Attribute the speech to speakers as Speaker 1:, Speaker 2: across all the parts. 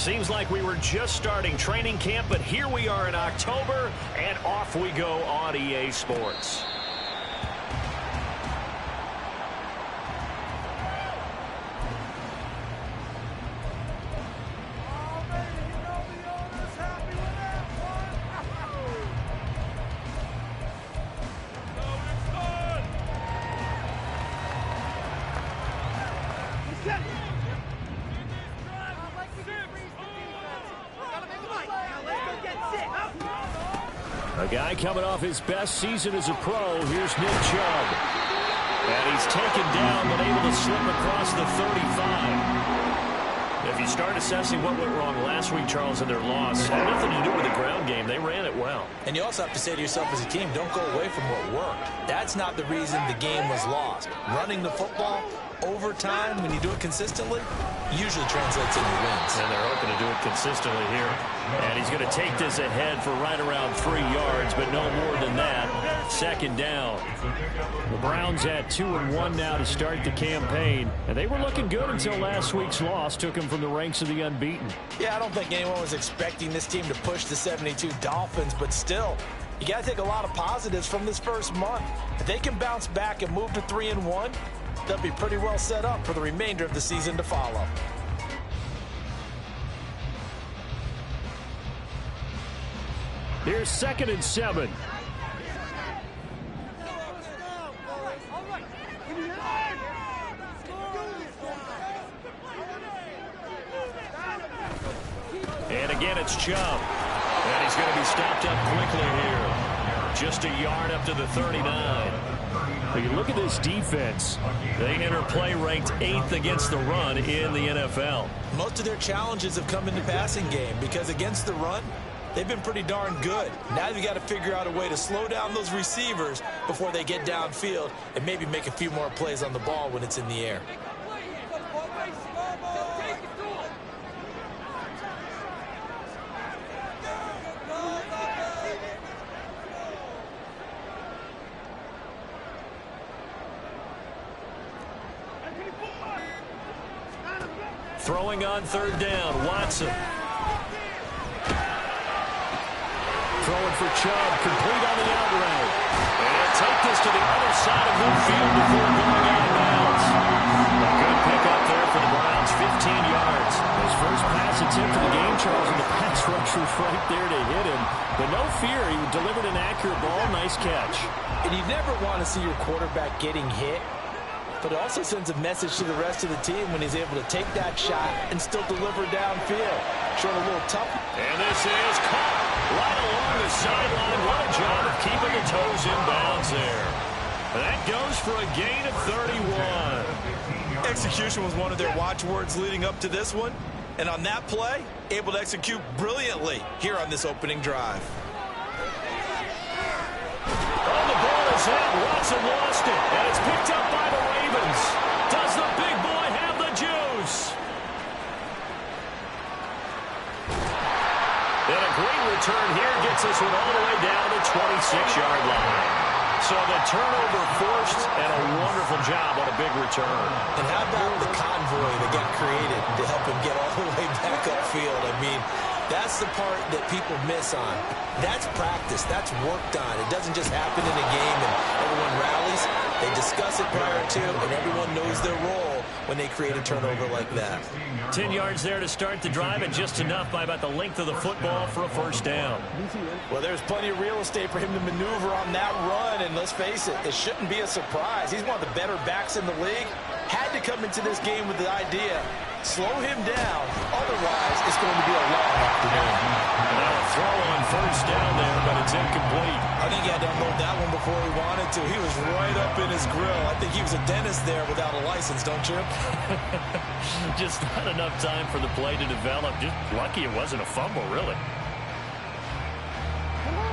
Speaker 1: Seems like we were just starting training camp, but here we are in October, and off we go on EA Sports. A guy coming off his best season as a pro. Here's Nick Chubb. And he's taken down but able to slip across the 35. If you start assessing what went wrong last week, Charles, in their loss, had nothing to do with the ground game. They ran it well.
Speaker 2: And you also have to say to yourself as a team, don't go away from what worked. That's not the reason the game was lost. Running the football over time, when you do it consistently, usually translates into wins.
Speaker 1: And they're hoping to do it consistently here. And he's going to take this ahead for right around 3 yards, but no more than that. Second down. The Browns at 2-1 now to start the campaign. And they were looking good until last week's loss took them from the ranks of the unbeaten.
Speaker 2: Yeah, I don't think anyone was expecting this team to push the 72 Dolphins, but still, you got to take a lot of positives from this first month. If they can bounce back and move to 3-1, they'll be pretty well set up for the remainder of the season to follow.
Speaker 1: Here's 2nd and 7. And again, it's Chubb. And he's going to be stopped up quickly here. Just a yard up to the 39. But you look at this defense. They enter play ranked 8th against the run in the NFL.
Speaker 2: Most of their challenges have come in the passing game because against the run, they've been pretty darn good. Now you've got to figure out a way to slow down those receivers before they get downfield and maybe make a few more plays on the ball when it's in the air.
Speaker 1: Throwing on 3rd down, Watson. Throwing for Chubb, complete on the out route. And he'll take this to the other side of midfield before going out of bounds. A good pickup there for the Browns, 15 yards. His first pass attempt of the game, Charles, and the pass rush was right there to hit him. But no fear, he delivered an accurate ball, nice catch.
Speaker 2: And you never want to see your quarterback getting hit, but it also sends a message to the rest of the team when he's able to take that shot and still deliver downfield. Showing a little tough.
Speaker 1: And this is caught right along the sideline. What a job of keeping the toes in bounds there. That goes for a gain of 31.
Speaker 2: Execution was one of their watchwords leading up to this one. And on that play, able to execute brilliantly here on this opening drive.
Speaker 1: Oh, the ball is out. Watson lost it. And it's picked up by the Ravens. Does the big boy have the juice? And a great return here gets this one all the way down the 26-yard line. So the turnover forced and a wonderful job on a big return.
Speaker 2: And how about the convoy that got created to help him get all the way back upfield? I mean, that's the part that people miss on. That's practice. That's worked on. It doesn't just happen in a game and everyone rallies. They discuss it prior to, and everyone knows their role when they create a turnover like that.
Speaker 1: 10 yards there to start the drive, and just enough by about the length of the football for a first down.
Speaker 2: Well, there's plenty of real estate for him to maneuver on that run, and let's face it, it shouldn't be a surprise. He's one of the better backs in the league. Had to come into this game with the idea, slow him down, otherwise it's going to be a long afternoon.
Speaker 1: Now a throw on first down there, but it's incomplete.
Speaker 2: I think he had to unload that one before he wanted to. He was right up in his grill. I think he was a dentist there without a license, don't you?
Speaker 1: Just not enough time for the play to develop. Just lucky it wasn't a fumble, really.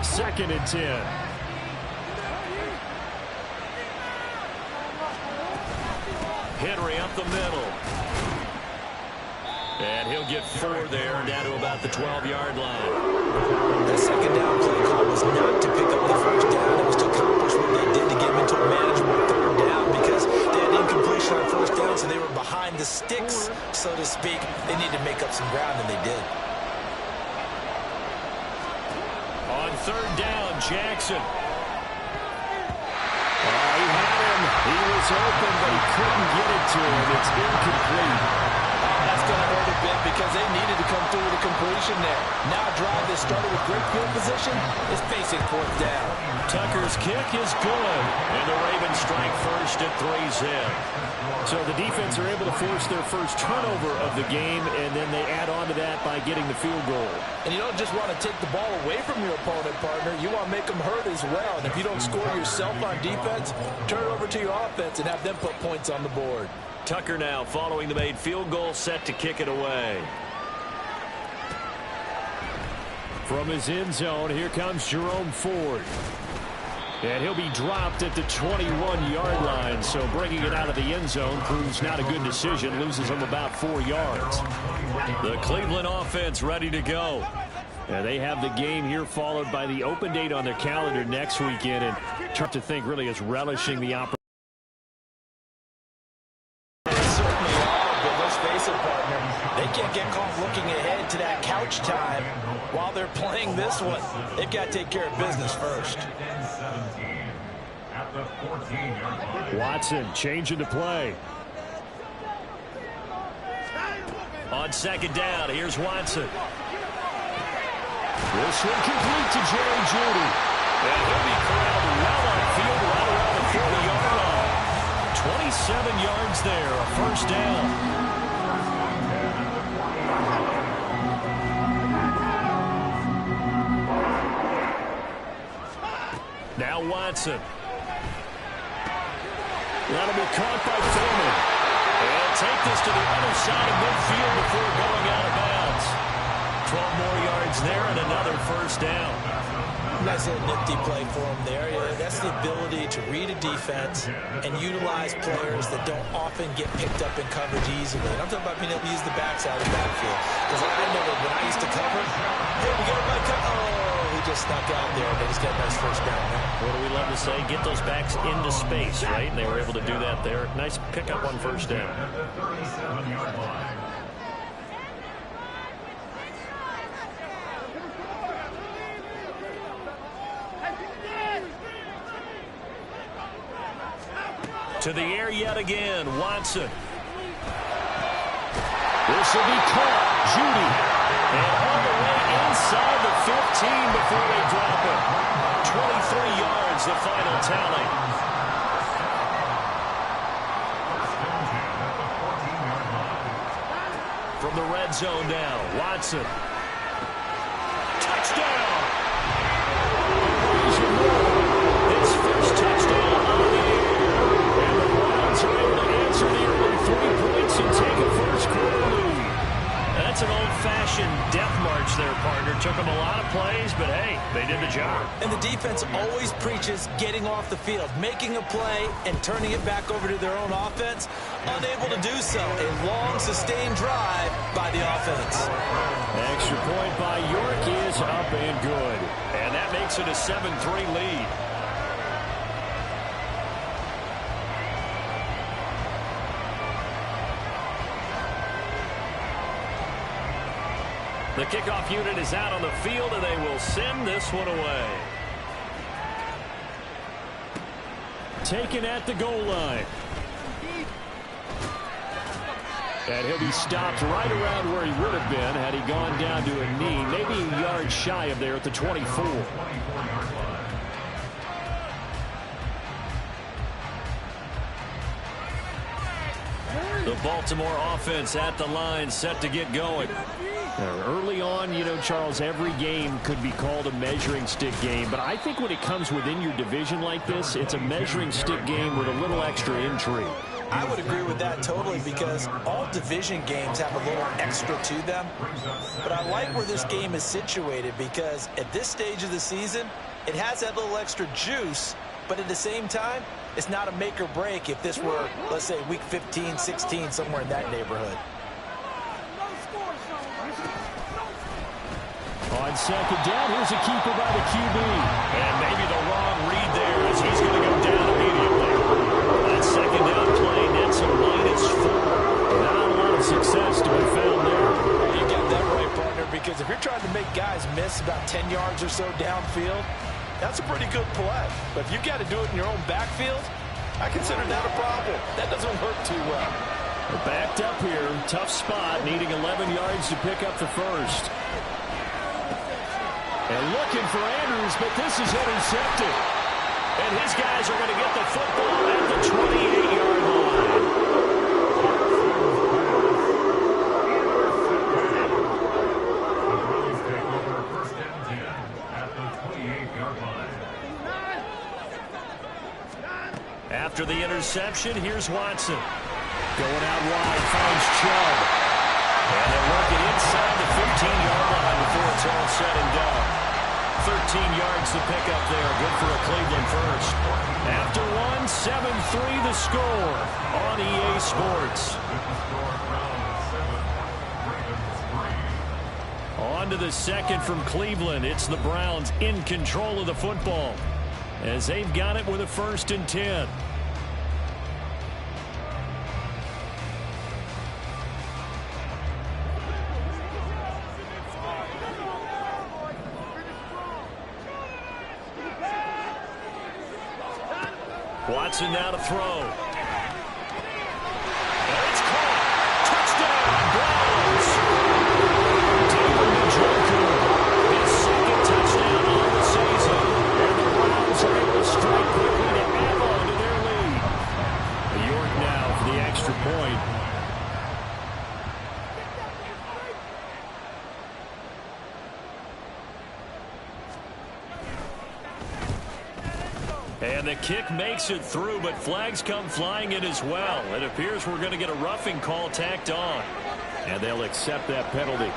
Speaker 1: 2nd and 10. Henry up the middle. And he'll get 4 there, down to about the 12-yard line.
Speaker 2: The 2nd down play call was not to pick up the first down. It was to accomplish what they did to get him into a manageable 3rd down because they had incompletion separation on first down, so they were behind the sticks, so to speak. They needed to make up some ground, and they did.
Speaker 1: On third down, Jackson. He had him. He was open, but he couldn't get it to him. It's incomplete.
Speaker 2: That's going to hurt a bit because they needed to come through with a completion there. Now a drive that started with great field position is facing fourth down.
Speaker 1: Tucker's kick is good, and the Ravens strike first at 3 zip. So the defense are able to force their first turnover of the game, and then they add on to that by getting the field goal.
Speaker 2: And you don't just want to take the ball away from your opponent, partner. You want to make them hurt as well. And if you don't score yourself on defense, turn it over to your offense and have them put points on the board.
Speaker 1: Tucker now following the made field goal, set to kick it away. From his end zone, here comes Jerome Ford. And he'll be dropped at the 21-yard line, so bringing it out of the end zone proves not a good decision, loses him about 4 yards. The Cleveland offense ready to go. And they have the game here followed by the open date on their calendar next weekend, and tough to think really is relishing the opportunity.
Speaker 2: They can't get caught looking ahead to that couch time while they're playing this one. They've got to take care of business first.
Speaker 1: Watson changing to play. On second down, here's Watson. This one complete to Jerry Jeudy. And he'll be corralled well on field right around the 40-yard line. 27 yards there, a first down. Now Watson. That'll be caught by Foreman. And take this to the other side of midfield before going out of bounds. 12 more yards there and another first down.
Speaker 2: Nice little nifty play for him there. Yeah, that's the ability to read a defense and utilize players that don't often get picked up in coverage easily. And I'm talking about being able to use the backside of the backfield. Because I never, when I used to cover, hey, we got my he just snuck out there, but he's got a nice first down there.
Speaker 1: What do we love to say? Get those backs into space, right? And they were able to do that there. Nice pickup on first down. To the air yet again, Watson. This will be caught. Jeudy. And all the way inside the 15 before they drop it. 23 yards, the final tally. From the red zone now, Watson. Touchdown! His first touchdown on the air. And the Browns are able to answer the early 3 points and take a first-quarter lead. That's an old-fashioned death march there, partner. Took them a lot of plays, but, hey, they did the job.
Speaker 2: And the defense always preaches getting off the field, making a play, and turning it back over to their own offense. Unable to do so. A long, sustained drive by the offense.
Speaker 1: Extra point by York is up and good. And that makes it a 7-3 lead. The kickoff unit is out on the field, and they will send this one away. Taken at the goal line. And he'll be stopped right around where he would have been had he gone down to a knee, maybe a yard shy of there at the 24. The Baltimore offense at the line, set to get going. Early on, you know, Charles, every game could be called a measuring stick game, but I think when it comes within your division like this, it's a measuring stick game with a little extra intrigue.
Speaker 2: I would agree with that totally, because all division games have a little extra to them. But I like where this game is situated, because at this stage of the season, it has that little extra juice, but at the same time, it's not a make or break if this were, let's say, week 15, 16, somewhere in that neighborhood.
Speaker 1: On second down, here's a keeper by the QB. And maybe the wrong read there as he's going to go down immediately. That second down play nets him have been found there.
Speaker 2: You got that right, partner, because if you're trying to make guys miss about 10 yards or so downfield, that's a pretty good play. But if you've got to do it in your own backfield, I consider that a problem. That doesn't work too well.
Speaker 1: We're backed up here. Tough spot, needing 11 yards to pick up the first. And looking for Andrews, but this is intercepted. And his guys are going to get the football at the 28-yard line. After the interception, here's Watson. Going out wide, finds Chubb. And they're working inside the 15-yard line before it's all said and done. 13 yards to pick up there. Good for a Cleveland first. After one, 7-3 the score on EA Sports. On to the second from Cleveland. It's the Browns in control of the football as they've got it with a 1st and 10. Watson now to throw. And it's caught. Touchdown, Browns. David Njoku, his 2nd touchdown on the season. And the Browns are able to strike quickly to add on to their lead. York now for the extra point. And the kick makes it through, but flags come flying in as well. It appears we're going to get a roughing call tacked on. And they'll accept that penalty.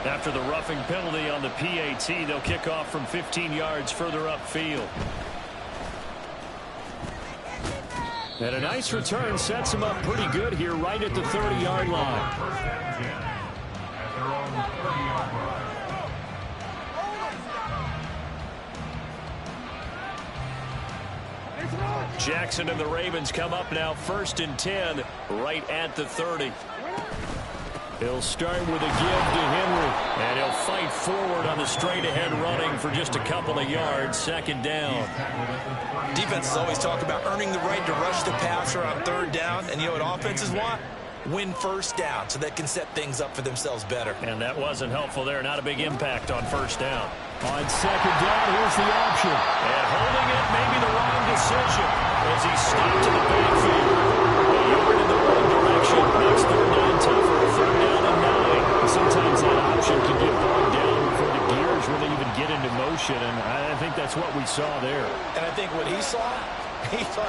Speaker 1: After the roughing penalty on the PAT, they'll kick off from 15 yards further upfield. And a nice return sets him up pretty good here right at the 30-yard line. Jackson and the Ravens come up now 1st and 10 right at the 30. He'll start with a give to Henry, and he'll fight forward on the straight-ahead running for just a couple of yards. 2nd down.
Speaker 2: Defenses always talk about earning the right to rush the passer on 3rd down, and you know what offenses want? Win 1st down so they can set things up for themselves better.
Speaker 1: And that wasn't helpful there. Not a big impact on 1st down. On 2nd down, here's the option. And holding it may be the wrong decision as he stopped in the backfield. A yard in the wrong direction. Makes 3rd down tougher. 3rd down and 9. Sometimes that option can get bogged down before the gears really even get into motion. And I think that's what we saw there.
Speaker 2: And I think what he saw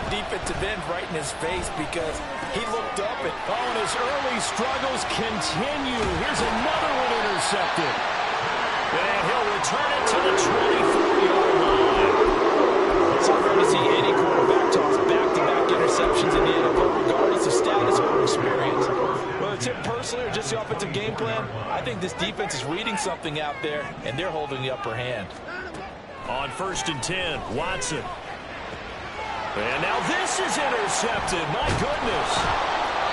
Speaker 2: defensive end right in his face because he looked up and
Speaker 1: and his early struggles continue. Here's another one intercepted. And he'll return it to the 24-yard line.
Speaker 2: It's hard to see any quarterback toss back-to-back interceptions in the NFL regardless of status or experience. Whether it's him personally or just the offensive game plan, I think this defense is reading something out there, and they're holding the upper hand.
Speaker 1: On 1st and 10, Watson. And now this is intercepted. My goodness.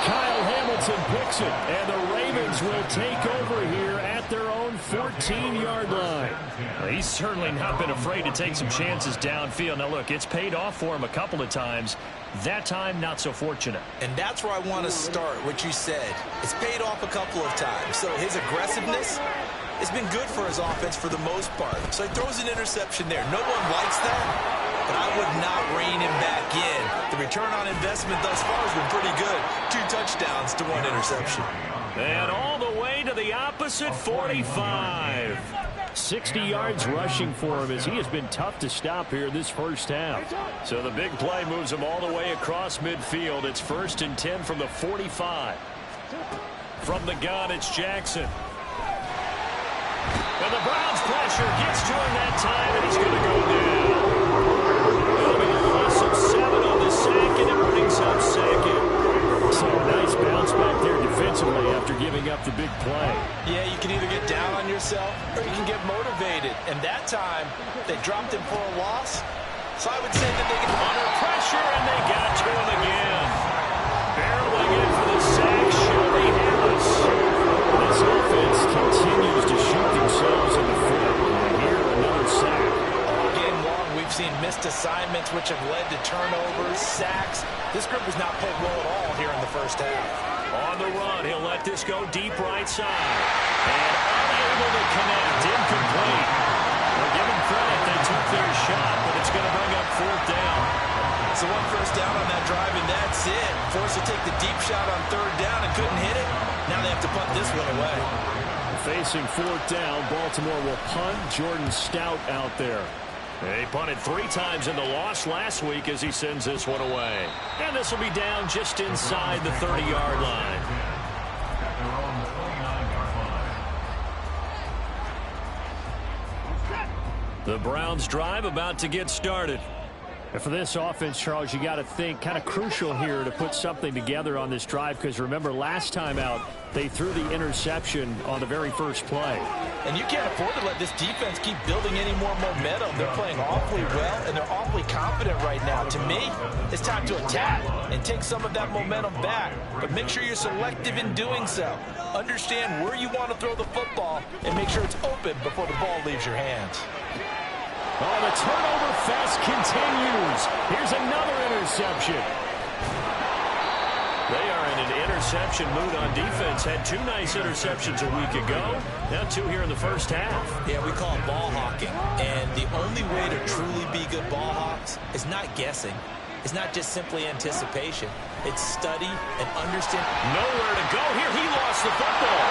Speaker 1: Kyle Hamilton picks it, and the Ravens will take over here at their own 14-yard line. Well, he's certainly not been afraid to take some chances downfield. Now, look, it's paid off for him a couple of times. That time, not so fortunate.
Speaker 2: And that's where I want to start, what you said. It's paid off a couple of times. So his aggressiveness has been good for his offense for the most part. So he throws an interception there. No one likes that. But I would not rein him back in. The return on investment thus far has been pretty good. 2 touchdowns to 1 interception.
Speaker 1: And all the way to the opposite 45. 60 yards rushing for him as he has been tough to stop here this first half. So the big play moves him all the way across midfield. It's 1st and 10 from the 45. From the gun, it's Jackson. And the Browns pressure gets to him that time, and he's going to go down. It'll be a loss of 7 on the sack, and it brings up 2nd. So a nice bounce back there defensively after giving up the big play.
Speaker 2: Yeah, you can either get down on yourself or you can get motivated. And that time, they dropped him for a loss. So I would say that they get
Speaker 1: under pressure, and they got to him again. Barreling in for the sack, Shelby Harris. This offense continues to shoot themselves in the foot. And here, another sack.
Speaker 2: All game long, we've seen missed assignments, which have led to turnovers, sacks. This group has not played well at all here in the first half.
Speaker 1: On the run, he'll let this go deep right side. And unable to connect, incomplete. Well, give them credit, they took their shot, but it's going to bring up fourth down.
Speaker 2: So one first down on that drive, and that's it. Forced to take the deep shot on third down and couldn't hit it. Now they have to punt this one away.
Speaker 1: Facing fourth down, Baltimore will punt. Jordan Stout out there. He punted 3 times in the loss last week as he sends this one away. And this will be down just inside the 30-yard line. The Browns drive about to get started. And for this offense, Charles, you got to think kind of crucial here to put something together on this drive, because remember last time out they threw the interception on the very first play.
Speaker 2: And you can't afford to let this defense keep building any more momentum. They're playing awfully well, and they're awfully confident right now. To me, it's time to attack and take some of that momentum back. But make sure you're selective in doing so. Understand where you want to throw the football and make sure it's open before the ball leaves your hands.
Speaker 1: Oh, the turnover fest continues. Here's another interception. They are in an interception mood on defense. Had 2 nice interceptions a week ago. Now 2 here in the first half.
Speaker 2: Yeah, we call it ball hawking. And the only way to truly be good ball hawks is not guessing. It's not just simply anticipation. It's study and understand.
Speaker 1: Nowhere to go here. He lost the football.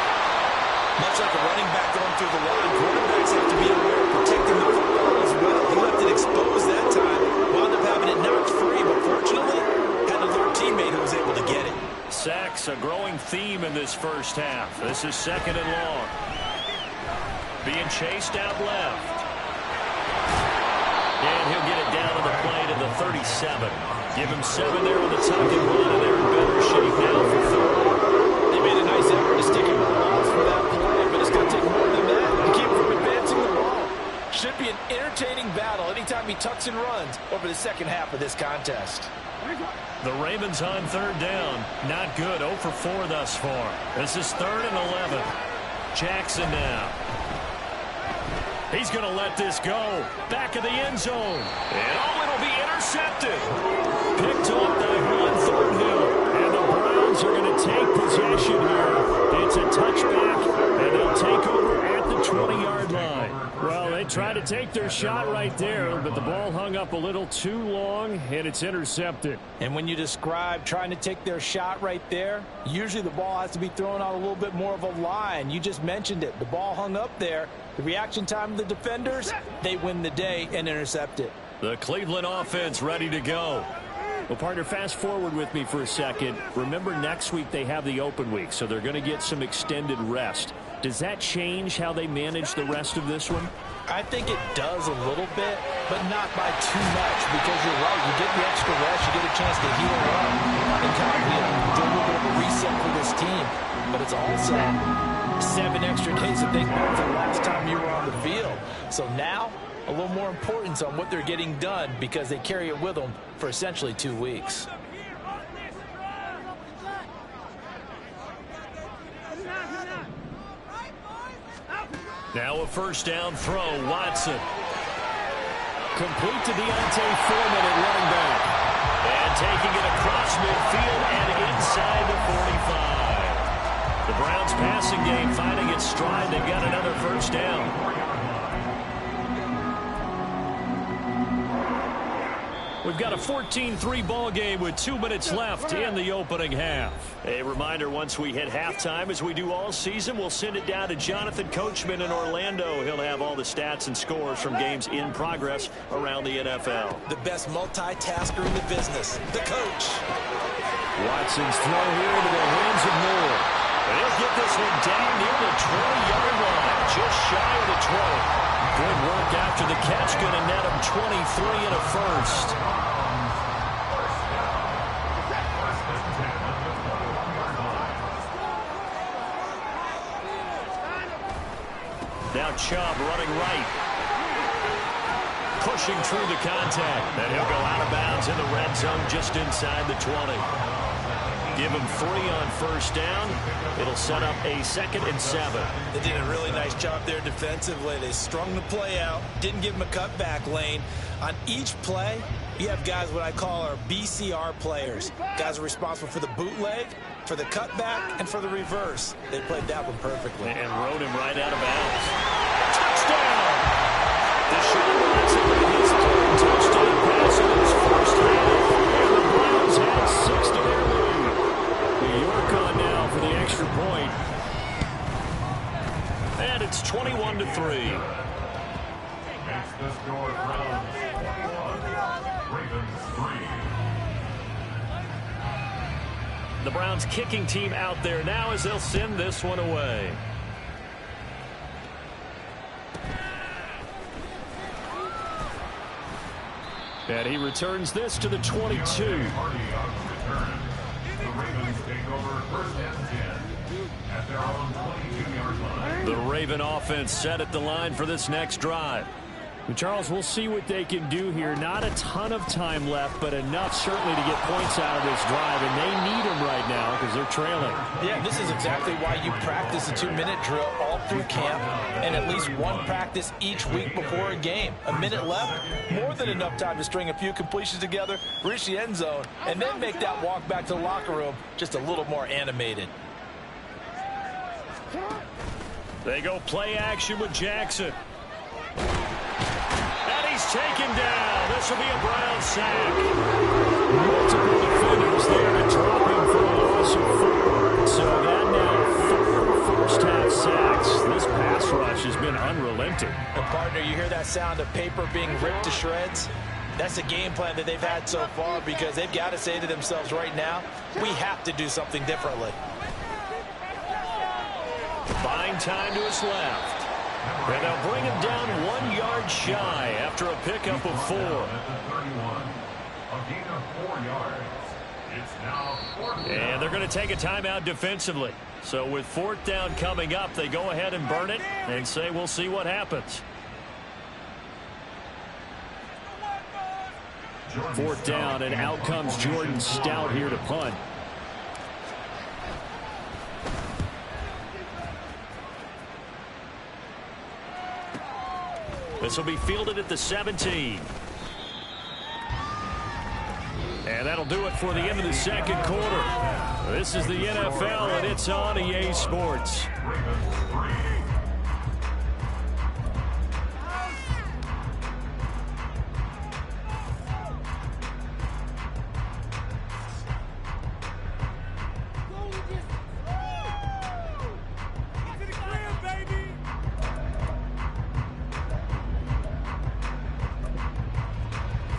Speaker 2: Much like a running back going through the line, quarterbacks have to be aware of protecting the football as well. He left it exposed that time. Wound up having it knocked free, but fortunately, had another teammate who was able to get it.
Speaker 1: Sacks, a growing theme in this first half. This is 2nd and long. Being chased out left. And he'll get it down to the play to the 37. Give him 7 there on the tuck and run, and they're in better shape now for 3rd.
Speaker 2: They made a nice effort to stick him on the balls for that play, but it's going to take more than that to keep him from advancing the ball. Should be an entertaining battle anytime he tucks and runs over the second half of this contest.
Speaker 1: The Ravens on 3rd down. Not good. 0 for 4 thus far. This is 3rd and 11. Jackson now. He's going to let this go. Back of the end zone. And it'll be intercepted. Picked off by Ron Thornhill. And the Browns are going to take possession here. It's a touchback, and they'll take over at the 20-yard line. Well, they tried to take their shot right there, but the ball hung up a little too long, and it's intercepted.
Speaker 2: And when you describe trying to take their shot right there, usually the ball has to be thrown out a little bit more of a line. You just mentioned it. The ball hung up there. The reaction time of the defenders, they win the day and intercept it.
Speaker 1: The Cleveland offense ready to go. Well, partner, fast forward with me for a second. Remember, next week they have the open week, so they're going to get some extended rest. Does that change how they manage the rest of this one?
Speaker 2: I think it does a little bit, but not by too much, because you're right. You get the extra rest, you get a chance to heal up and kind of do a little bit of a reset for this team. But it's also 7 extra days to think back to the last time you were on the field. So now, a little more importance on what they're getting done, because they carry it with them for essentially 2 weeks.
Speaker 1: Now a first down throw, Watson. Complete to Deontay Foreman at running back. And taking it across midfield and inside the 45. The Browns passing game finding its stride. They've got another first down. We've got a 14-3 ball game with 2 minutes left in the opening half. A reminder, once we hit halftime, as we do all season, we'll send it down to Jonathan Coachman in Orlando. He'll have all the stats and scores from games in progress around the NFL.
Speaker 2: The best multitasker in the business, the coach.
Speaker 1: Watson's throw here into the hands of Moore. And he'll get this one down near the 20-yard line, just shy of the 20. Good work after the catch, going to net him 23 and a first. Now Chubb running right. pushing through the contact. And he'll go out of bounds in the red zone just inside the 20. Give him 3 on first down. It'll set up a 2nd and 7.
Speaker 2: They did a really nice job there defensively. They strung the play out, didn't give him a cutback lane. On each play, you have guys what I call our BCR players. Guys are responsible for the bootleg, for the cutback, and for the reverse. They played that one perfectly.
Speaker 1: And rode him right out of bounds. Touchdown! Deshaun Watson with his 3rd touchdown pass in his first half. And the Browns had 6 to their lead. New York on now for the extra point. And it's 21-3.
Speaker 3: Makes the score Browns 21, Ravens 3.
Speaker 1: The Browns kicking team out there now as they'll send this one away. And he returns this to the 22.
Speaker 3: The Ravens take over 1st and 10 at their own 22-yard line.
Speaker 1: The Raven offense set at the line for this next drive.
Speaker 4: Charles, we'll see what they can do here. Not a ton of time left, but enough certainly to get points out of this drive, and they need them right now because they're trailing.
Speaker 2: Yeah, this is exactly why you practice a 2-minute drill all through camp and at least one practice each week before a game. A minute left, more than enough time to string a few completions together, reach the end zone, and then make that walk back to the locker room just a little more animated.
Speaker 1: They go play action with Jackson. And he's taken down. This will be a Brown sack. Multiple defenders there to drop him for a loss of 4. So that now 4 first-half sacks. This pass rush has been unrelenting.
Speaker 2: And partner, you hear that sound of paper being ripped to shreds? That's the game plan that they've had so far because they've got to say to themselves right now, we have to do something differently.
Speaker 1: Buying time to his left. And they'll bring him down 1 yard shy after a pickup of 4.
Speaker 3: At the 31, a gain of 4 yards. It's now 4th down.
Speaker 1: And they're going to take a timeout defensively. So with 4th down coming up, they go ahead and burn it and say we'll see what happens.
Speaker 4: 4th down, and out comes Jordan Stout here to punt.
Speaker 1: This will be fielded at the 17. And that'll do it for the end of the 2nd quarter. This is the NFL, and it's on EA Sports.
Speaker 3: Ravens 3.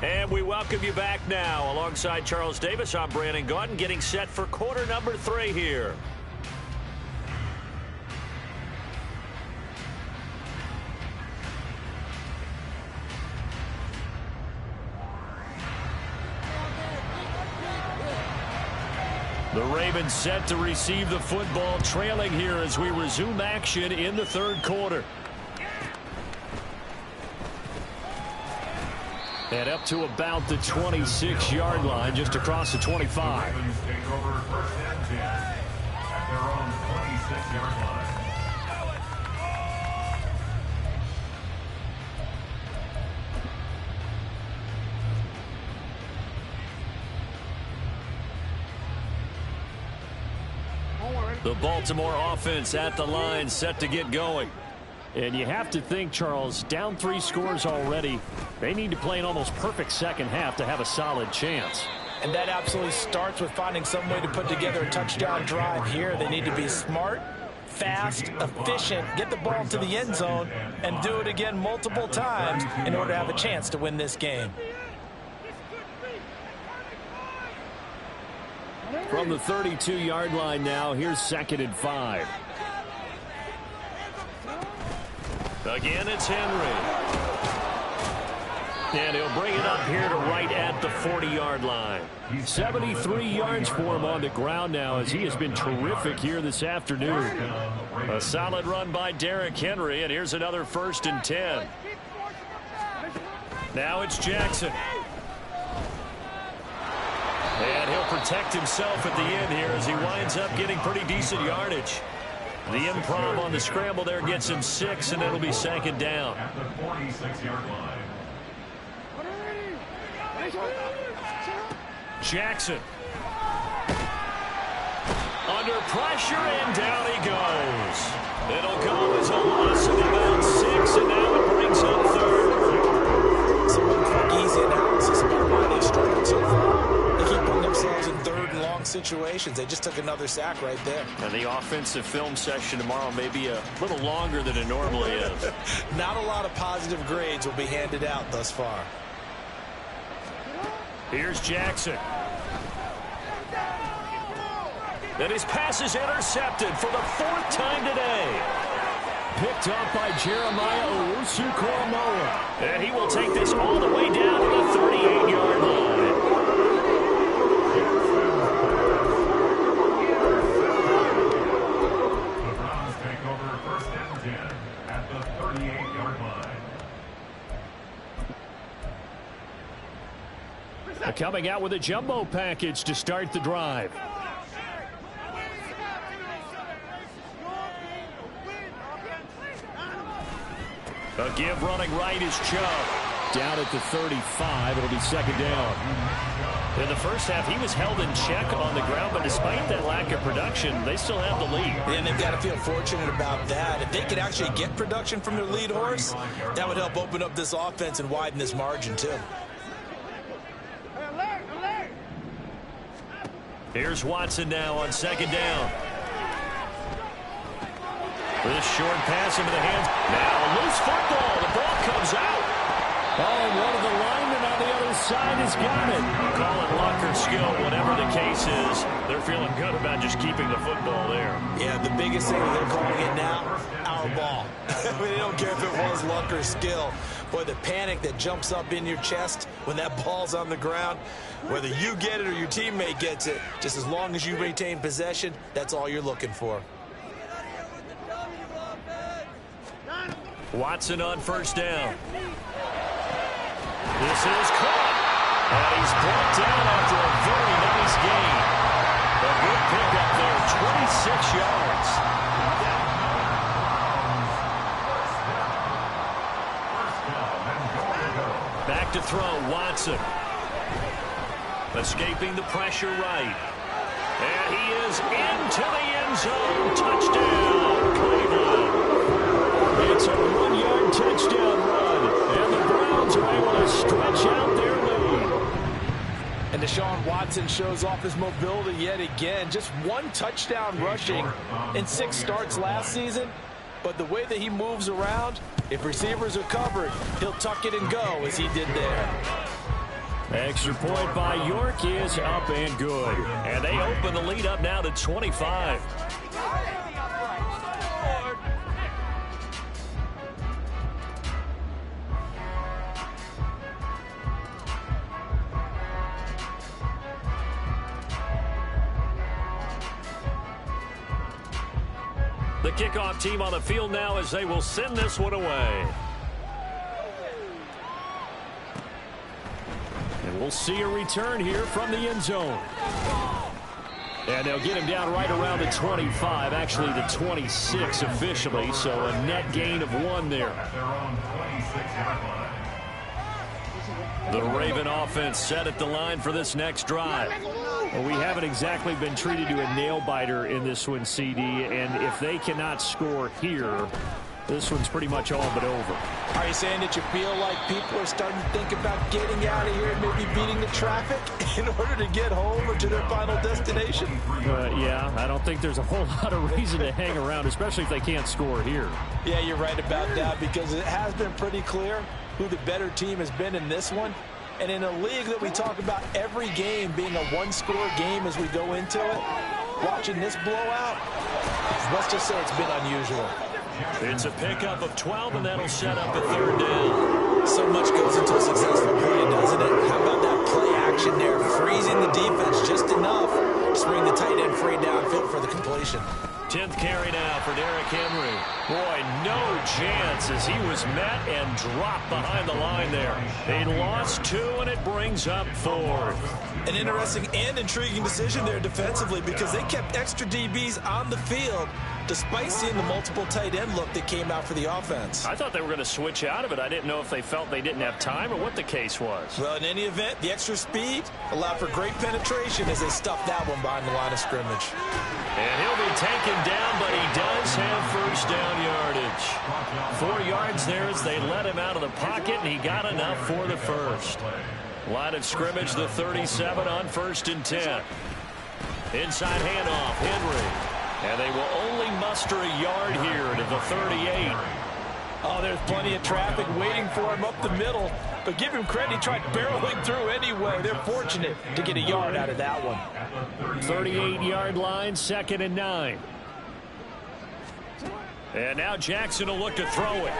Speaker 1: And we welcome you back now. Alongside Charles Davis, I'm Brandon Gaudin, getting set for quarter number 3 here. The Ravens set to receive the football, trailing here as we resume action in the 3rd quarter. And up to about the 26-yard line, just across the 25.
Speaker 3: Ravens take over 1st and 10 at their own 26-yard line.
Speaker 1: The Baltimore offense at the line, set to get going.
Speaker 4: And you have to think, Charles, down 3 scores already. They need to play an almost perfect 2nd half to have a solid chance.
Speaker 2: And that absolutely starts with finding some way to put together a touchdown drive here. They need to be smart, fast, efficient, get the ball to the end zone, and do it again multiple times in order to have a chance to win this game.
Speaker 4: From the 32-yard line now, here's 2nd and 5.
Speaker 1: Again, it's Henry. And he'll bring it up here to right at the 40-yard line.
Speaker 4: 73 yards for him on the ground now as he has been terrific here this afternoon.
Speaker 1: A solid run by Derrick Henry, and here's another 1st and 10.
Speaker 4: Now it's Jackson. And he'll protect himself at the end here as he winds up getting pretty decent yardage. The improv on the scramble there gets him 6, and it'll be second down.
Speaker 3: At the 46-yard line.
Speaker 4: Jackson. Under pressure, and down he goes. It'll go as a loss of about 6, and now it brings up third.
Speaker 2: Some quick, easy analysis about why they've struggled so far. They keep putting themselves in third and long situations. They just took another sack right there.
Speaker 4: And the offensive film session tomorrow may be a little longer than it normally is.
Speaker 2: Not a lot of positive grades will be handed out thus far.
Speaker 4: Here's Jackson. And his pass is intercepted for the 4th time today. Picked up by Jeremiah Owusu-Koramoah. And he will take this all the way down to the 38-yard line.
Speaker 3: The Browns take over 1st and 10 at the 38-yard line.
Speaker 4: Coming out with a jumbo package to start the drive. A give running right is Chubb. Down at the 35, it'll be second down. In the first half, he was held in check on the ground, but despite that lack of production, they still have the lead.
Speaker 2: And they've got to feel fortunate about that. If they could actually get production from their lead horse, that would help open up this offense and widen this margin, too.
Speaker 4: Here's Watson now on second down. This short pass into the hands. Now loose football. The ball comes out. Oh, one of the linemen on the other side has got it. Call it luck or skill, whatever the case is. They're feeling good about just keeping the football there.
Speaker 2: Yeah, the biggest thing they're calling it now, our ball. I mean, they don't care if it was luck or skill. Boy, the panic that jumps up in your chest when that ball's on the ground, whether you get it or your teammate gets it, just as long as you retain possession, that's all you're looking for.
Speaker 4: Watson on first down. This is caught. And he's brought down after a very nice gain. A good pickup there, 26 yards. Back to throw, Watson. Escaping the pressure right. And he is into the end zone. Touchdown, Cleveland. It's a 1-yard touchdown run, and the Browns are able to stretch out their lead.
Speaker 2: And Deshaun Watson shows off his mobility yet again. Just 1 touchdown rushing in 6 starts last season. But the way that he moves around, if receivers are covered, he'll tuck it and go as he did there.
Speaker 4: Extra point by York is up and good. And they open the lead up now to 25. The kickoff team on the field now as they will send this one away. And we'll see a return here from the end zone. And they'll get him down right around the 25, actually the 26 officially, so a net gain of 1 there.
Speaker 3: At their own 26-yard line.
Speaker 4: The Raven offense set at the line for this next drive. Well, we haven't exactly been treated to a nail-biter in this one, CD, and if they cannot score here, this one's pretty much all but over.
Speaker 2: Are you saying that you feel like people are starting to think about getting out of here and maybe beating the traffic in order to get home or to their final destination?
Speaker 4: Yeah, I don't think there's a whole lot of reason to hang around, especially if they can't score here.
Speaker 2: Yeah, you're right about that, because it has been pretty clear who the better team has been in this one. And in a league that we talk about every game being a 1-score game as we go into it, watching this blowout, let's just say it's been unusual.
Speaker 4: It's a pickup of 12, and that'll set up a 3rd down.
Speaker 2: So much goes into a successful play, doesn't it? How about that play action there, freezing the defense just enough to bring the tight end free downfield for the completion.
Speaker 4: 10th carry now for Derrick Henry. Boy, no chance as he was met and dropped behind the line there. They lost 2, and it brings up 4th.
Speaker 2: An interesting and intriguing decision there defensively because they kept extra DBs on the field despite seeing the multiple tight end look that came out for the offense.
Speaker 4: I thought they were going to switch out of it. I didn't know if they felt they didn't have time or what the case was.
Speaker 2: Well, in any event, the extra speed allowed for great penetration as they stuffed that one behind the line of scrimmage.
Speaker 4: And he'll be taken down, but he does have first down yardage. 4 yards there as they let him out of the pocket, and he got enough for the first. Line of scrimmage, the 37 on 1st and 10. Inside handoff, Henry. And they will only muster a yard here to the 38.
Speaker 2: Oh, there's plenty of traffic waiting for him up the middle. But give him credit, he tried barreling through anyway. They're fortunate to get a yard out of that one.
Speaker 4: 38-yard line, 2nd and 9. And now Jackson will look to throw it.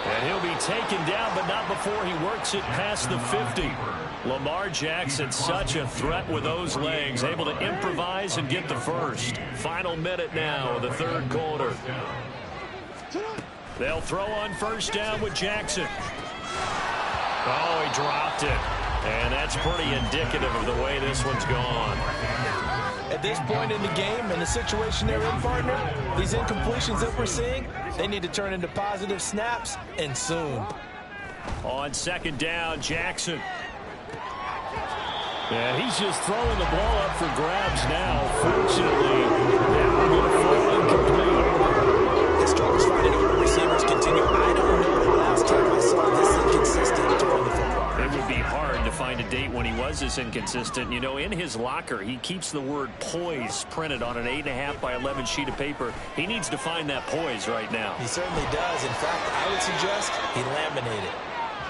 Speaker 4: And he'll be taken down, but not before he works it past the 50. Lamar Jackson, such a threat with those legs, able to improvise and get the first. Final minute now of the 3rd quarter. They'll throw on first down with Jackson. Oh, he dropped it. And that's pretty indicative of the way this one's gone.
Speaker 2: At this point in the game and the situation they're in, partner, these incompletions that we're seeing, they need to turn into positive snaps, and soon.
Speaker 4: On 2nd down, Jackson. And he's just throwing the ball up for grabs now. Fortunately, that one will fall incomplete.
Speaker 2: The struggles finding open receivers continue. I don't know the last time I saw this inconsistent throwing the football.
Speaker 4: It would be hard to find a date when he was this inconsistent. You know, in his locker, he keeps the word poise printed on an 8.5 by 11 sheet of paper. He needs to find that poise right now.
Speaker 2: He certainly does. In fact, I would suggest he laminated.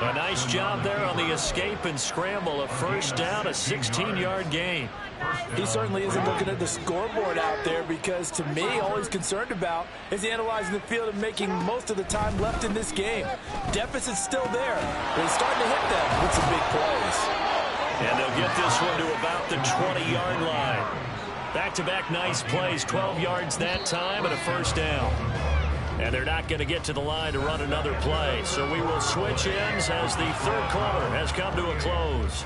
Speaker 4: A nice job there on the escape and scramble. A first down, a 16-yard gain.
Speaker 2: He certainly isn't looking at the scoreboard out there because, to me, all he's concerned about is analyzing the field and making most of the time left in this game. Deficit's still there, but he's starting to hit them with some big plays.
Speaker 4: And they'll get this one to about the 20-yard line. Back-to-back nice plays, 12 yards that time and a first down. And they're not going to get to the line to run another play. So we will switch ends as the 3rd quarter has come to a close.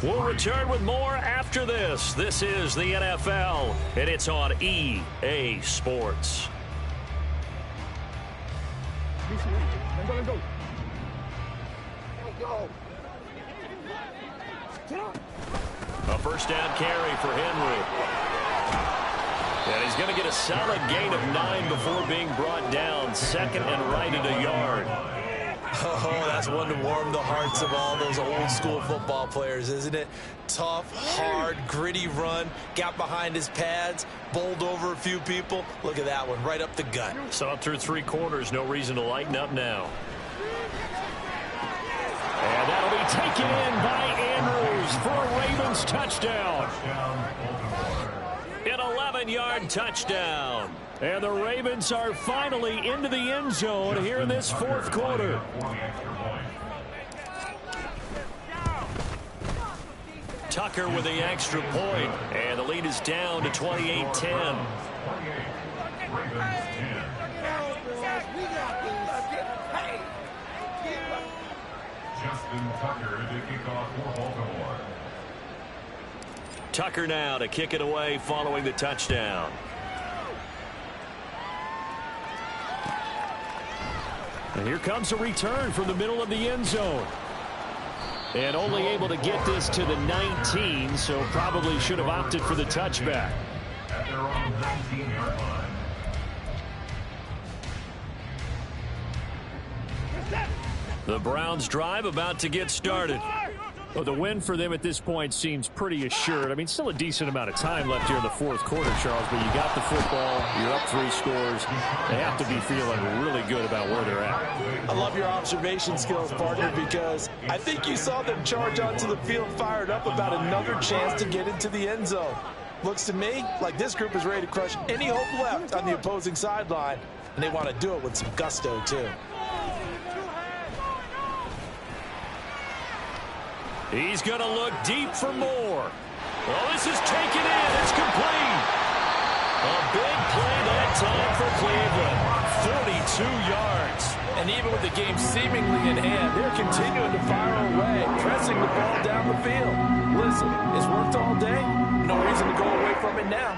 Speaker 4: We'll return with more after this. This is the NFL, and it's on EA Sports. A first down carry for Henry. And he's going to get a solid gain of 9 before being brought down. 2nd and right at a yard.
Speaker 2: Oh, that's one to warm the hearts of all those old school football players, isn't it? Tough, hard, gritty run. Got behind his pads, bowled over a few people. Look at that one, right up the gut.
Speaker 4: Saw it through 3 quarters. No reason to lighten up now. And that'll be taken in by Andrews for a Ravens touchdown. An 11-yard touchdown. And the Ravens are finally into the end zone here in this 4th quarter. Tucker with the extra point. And the lead is down to 28-10.
Speaker 3: Justin Tucker to kick off for Baltimore.
Speaker 4: Tucker now to kick it away following the touchdown. And here comes a return from the middle of the end zone. And only able to get this to the 19, so probably should have opted for the touchback.
Speaker 3: At their own 19-yard line.
Speaker 4: The Browns drive about to get started. Well, the win for them at this point seems pretty assured. I mean, still a decent amount of time left here in the 4th quarter, Charles, but you got the football, you're up 3 scores. They have to be feeling really good about where they're at.
Speaker 2: I love your observation skills, partner, because I think you saw them charge onto the field fired up about another chance to get into the end zone. Looks to me like this group is ready to crush any hope left on the opposing sideline, and they want to do it with some gusto, too.
Speaker 4: He's going to look deep for more. Well, this is taken in. It's complete. A big play that time for Cleveland. 42 yards.
Speaker 5: And even with the game seemingly in hand, they're continuing to fire away, pressing the ball down the field. Listen, it's worked all day. No reason to go away from it now.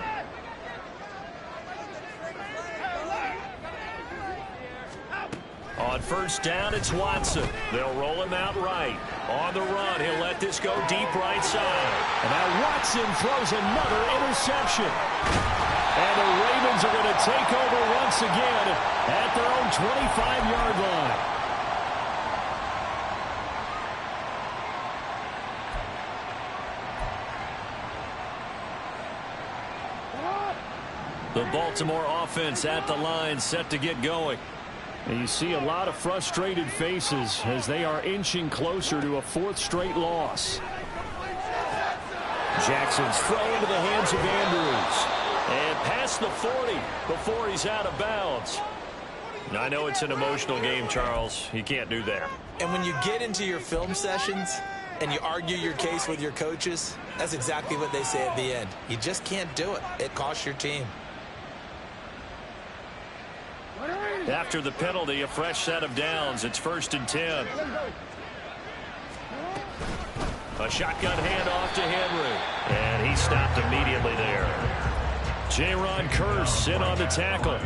Speaker 4: On first down, it's Watson. They'll roll him out right. On the run, he'll let this go deep right side. And now Watson throws another interception. And the Ravens are going to take over once again at their own 25-yard line. The Baltimore offense at the line, set to get going. And you see a lot of frustrated faces as they are inching closer to a fourth straight loss. Jackson's throw into the hands of Andrews. And past the 40 before he's out of bounds. I know it's an emotional game, Charles. You can't do that.
Speaker 2: And when you get into your film sessions and you argue your case with your coaches, that's exactly what they say at the end. You just can't do it. It costs your team.
Speaker 4: After the penalty, a fresh set of downs. It's 1st and 10. A shotgun handoff to Henry. And he stopped immediately there. Jaron Kearse in on the tackle.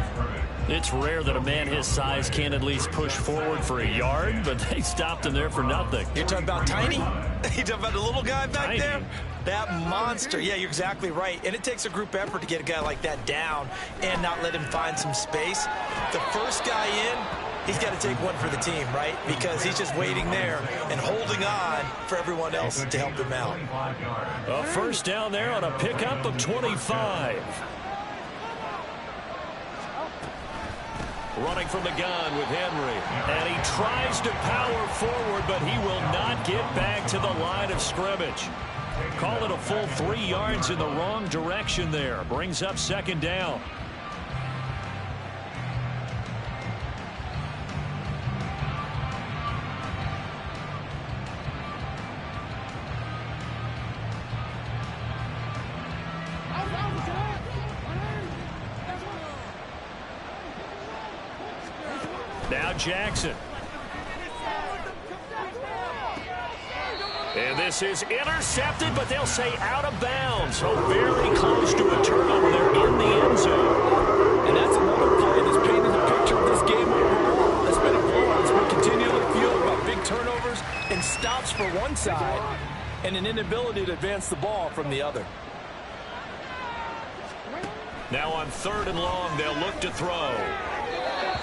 Speaker 4: It's rare that a man his size can't at least push forward for a yard, but they stopped him there for nothing.
Speaker 2: You're talking about Tiny? You're talking about the little guy back
Speaker 4: Tiny.
Speaker 2: there? That monster. Yeah, you're exactly right. And it takes a group effort to get a guy like that down and not let him find some space. The first guy in, he's got to take one for the team, right? Because he's just waiting there and holding on for everyone else to help him out.
Speaker 4: A first down there on a pickup of 25. Running from the gun with Henry. And he tries to power forward, but he will not get back to the line of scrimmage. Call it a full 3 yards in the wrong direction there. Brings up 2nd down. Now Jackson. And this is intercepted, but they'll say out of bounds. So very close to a turnover there in the end zone.
Speaker 5: And that's another play that's painted the picture of this game overall. It's been a blowout. It's been continually fueled by big turnovers and stops for one side and an inability to advance the ball from the other.
Speaker 4: Now on 3rd and long, they'll look to throw.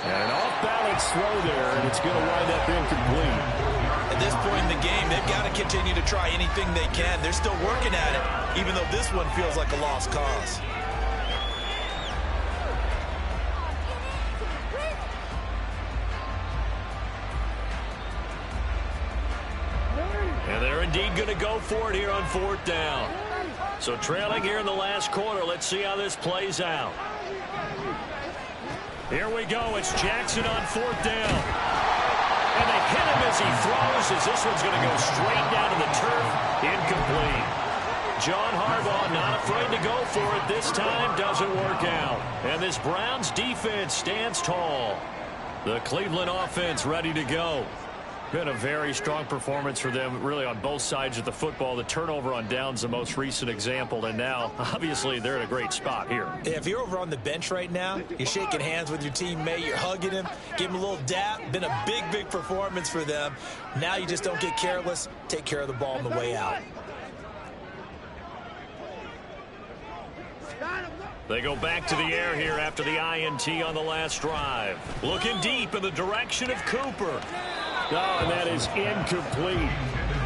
Speaker 4: And an off-balance throw there, and it's going to wind up incomplete.
Speaker 2: At this point in the game, they've got to continue to try anything they can. They're still working at it, even though this one feels like a lost cause.
Speaker 4: And they're indeed going to go for it here on 4th down. So trailing here in the last quarter, let's see how this plays out. Here we go. It's Jackson on 4th down. And they hit him as he throws, as this one's going to go straight down to the turf. Incomplete. John Harbaugh not afraid to go for it this time. Doesn't work out. And this Browns defense stands tall. The Cleveland offense ready to go. Been a very strong performance for them, really, on both sides of the football. The turnover on downs, the most recent example, and now, obviously, they're in a great spot here.
Speaker 2: If you're over on the bench right now, you're shaking hands with your teammate, you're hugging him, give him a little dap. Been a big, big performance for them. Now you just don't get careless. Take care of the ball on the way out.
Speaker 4: They go back to the air here after the INT on the last drive. Looking deep in the direction of Cooper. Oh, and that is incomplete.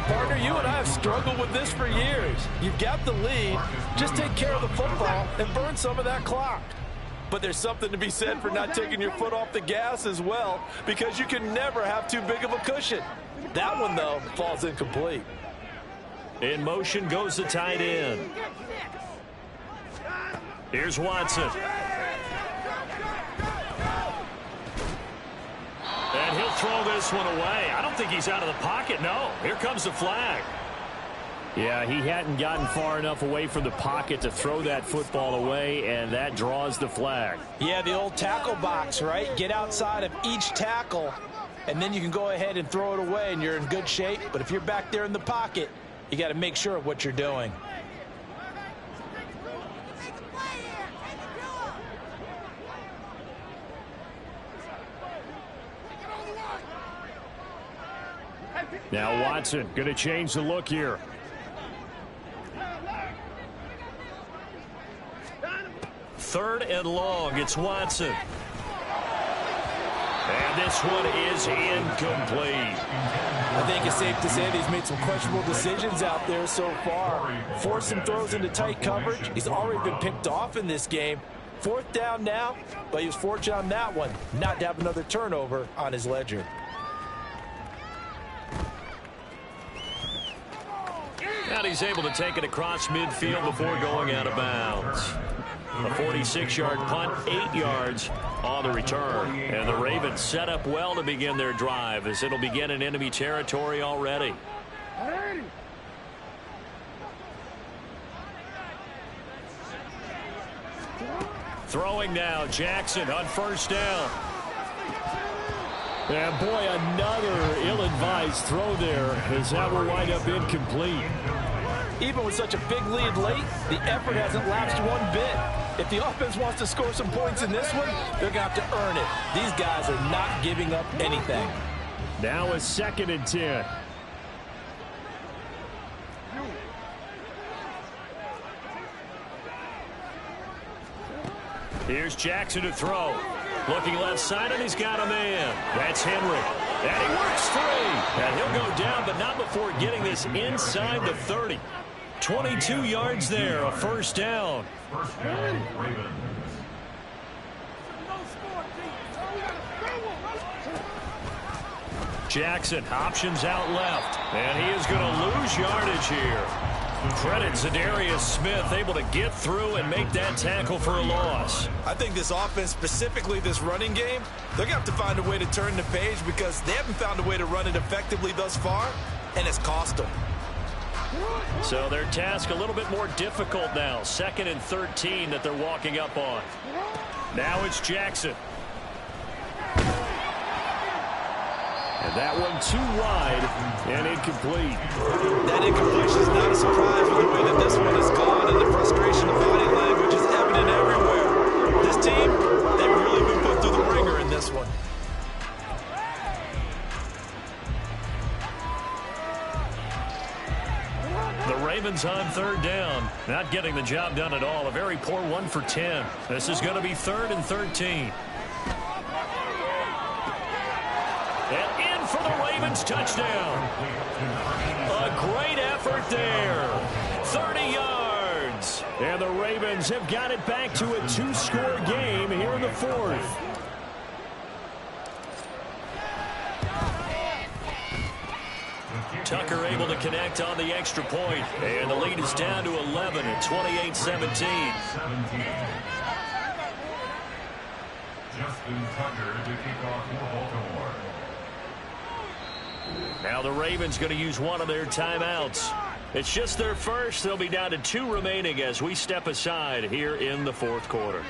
Speaker 5: Partner, you and I have struggled with this for years. You've got the lead. Just take care of the football and burn some of that clock. But there's something to be said for not taking your foot off the gas as well, because you can never have too big of a cushion. That one, though, falls incomplete.
Speaker 4: In motion goes the tight end. Here's Watson. And he'll throw this one away. I don't think he's out of the pocket, no. Here comes the flag. Yeah, he hadn't gotten far enough away from the pocket to throw that football away, and that draws the flag.
Speaker 5: Yeah, the old tackle box, right? Get outside of each tackle, and then you can go ahead and throw it away, and you're in good shape. But if you're back there in the pocket, you got to make sure of what you're doing.
Speaker 4: Now Watson going to change the look here. Third and long. It's Watson. And this one is incomplete.
Speaker 5: I think it's safe to say that he's made some questionable decisions out there so far. Forcing throws into tight coverage. He's already been picked off in this game. Fourth down now, but he was fortunate on that one not to have another turnover on his ledger.
Speaker 4: And he's able to take it across midfield before going out of bounds. A 46-yard punt, 8 yards on the return. And the Ravens set up well to begin their drive as it'll begin in enemy territory already. Throwing now, Jackson on first down. And boy, another ill-advised throw there as that will wind up incomplete.
Speaker 5: Even with such a big lead late, the effort hasn't lapsed one bit. If the offense wants to score some points in this one, they're going to have to earn it. These guys are not giving up anything.
Speaker 4: Now a 2nd and 10. Here's Jackson to throw. Looking left side, and he's got a man. That's Henry. And he works free. And he'll go down, but not before getting this inside the 30. 22 yards there, a first down.
Speaker 3: First down, Ravens.
Speaker 4: Jackson options out left. And he is going to lose yardage here. Credit Zadarius Smith, able to get through and make that tackle for a loss.
Speaker 5: I think this offense, specifically this running game, they're going to have to find a way to turn the page because they haven't found a way to run it effectively thus far, and it's cost them.
Speaker 4: So their task a little bit more difficult now. 2nd and 13 that they're walking up on. Now it's Jackson. And that one too wide and incomplete.
Speaker 5: That incompletion is not a surprise with the way that this one has gone, and the frustration of body language is evident everywhere. This team, they've really been put through the ringer in this one.
Speaker 4: The Ravens on 3rd down. Not getting the job done at all. A very poor 1 for 10. This is going to be 3rd and 13. And in for the Ravens touchdown. A great effort there. 30 yards. And the Ravens have got it back to a 2-score game here in the 4th. Tucker able to connect on the extra point. And the lead is down to 11 at 28-17.
Speaker 3: Justin Tucker to kick off for Baltimore.
Speaker 4: Now the Ravens going to use one of their timeouts. It's just their first. They'll be down to 2 remaining as we step aside here in the 4th quarter.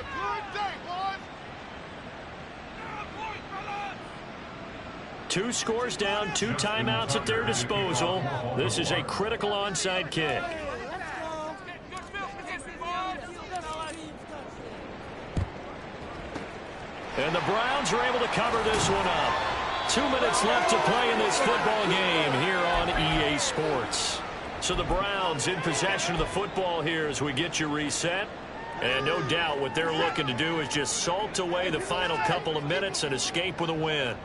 Speaker 4: Two scores down, 2 timeouts at their disposal. This is a critical onside kick. And the Browns are able to cover this one up. 2 minutes left to play in this football game here on EA Sports. So the Browns in possession of the football here as we get you reset. And no doubt what they're looking to do is just salt away the final couple of minutes and escape with a win.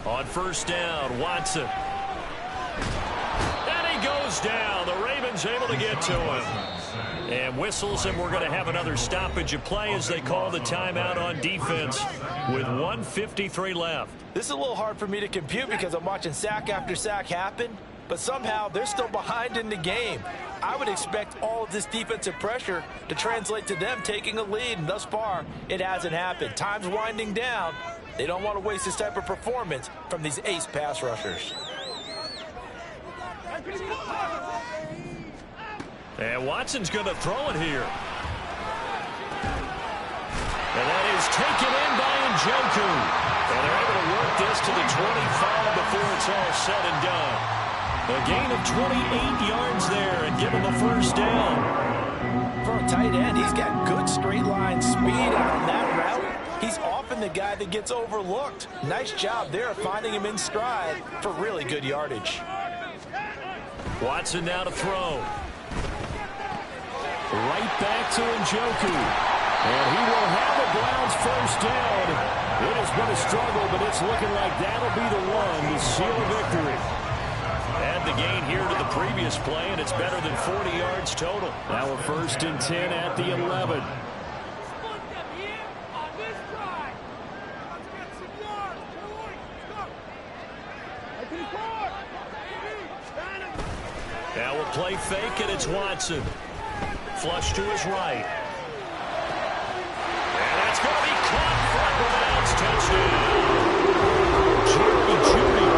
Speaker 4: On first down, Watson. And he goes down. The Ravens able to get to him. And whistles, and we're going to have another stoppage of play as they call the timeout on defense with 1:53 left.
Speaker 5: This is a little hard for me to compute because I'm watching sack after sack happen, but somehow they're still behind in the game. I would expect all of this defensive pressure to translate to them taking a lead, and thus far, it hasn't happened. Time's winding down,
Speaker 2: They don't want to waste this type of performance from these ace pass rushers.
Speaker 4: And Watson's going to throw it here. And that is taken in by Njoku. And they're able to work this to the 25 before it's all said and done. A gain of 28 yards there and give him a first down.
Speaker 2: For a tight end, he's got good straight line speed on that route. He's often the guy that gets overlooked. Nice job there finding him in stride for really good yardage.
Speaker 4: Watson now to throw. Right back to Njoku. And he will have the Browns first down. It has been a struggle, but it's looking like that'll be the one to seal a victory. Add the gain here to the previous play, and it's better than 40 yards total. Now a 1st and 10 at the 11. Now we'll play fake, and it's Watson. Flush to his right. And that's going to be caught for a touchdown. Jerry Jeudy,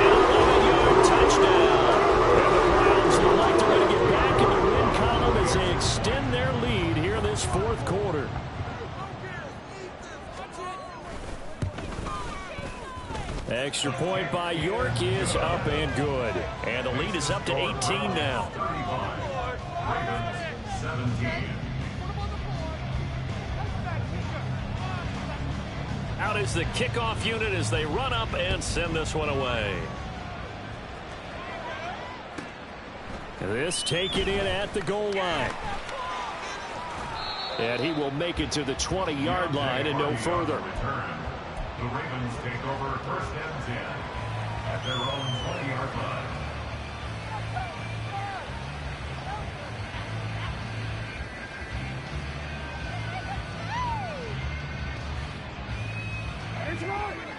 Speaker 4: an 11-yard touchdown. And the Browns look like they're going to get back in the win column as they extend their lead here in this 4th quarter. Extra point by York is up and good. And the lead is up to 18 now.
Speaker 3: 17.
Speaker 4: Out is the kickoff unit as they run up and send this one away. This taken in at the goal line. And he will make it to the 20-yard line and no further.
Speaker 3: The Ravens take over 1st and 10 at their own 20-yard line.